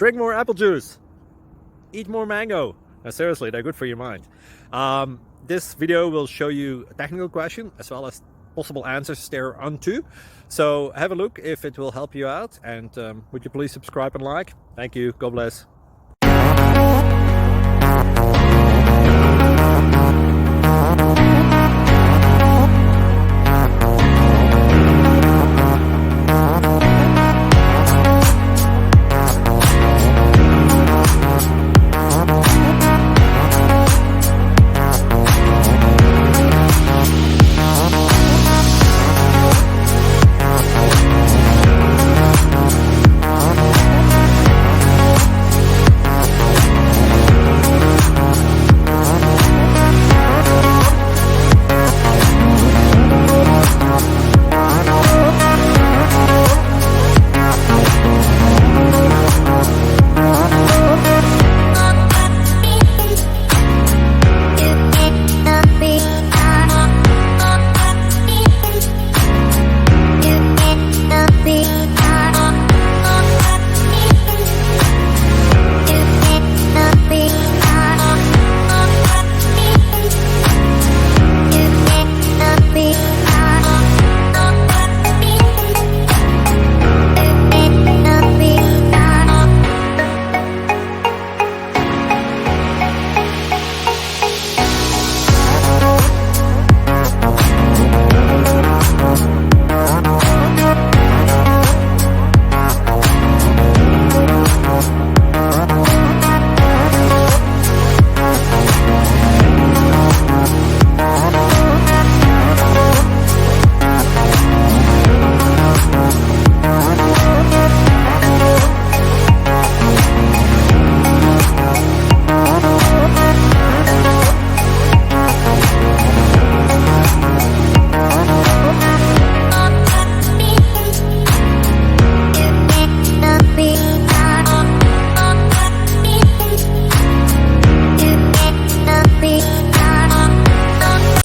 drink more apple juice, eat more mango. Seriously, they're good for your mind. This video will show you a technical question as well as possible answers thereunto. So have a look if it will help you out, and would you please subscribe and like? Thank you. God bless.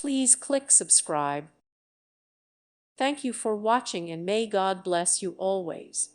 Please click subscribe. Thank you for watching, and may God bless you always.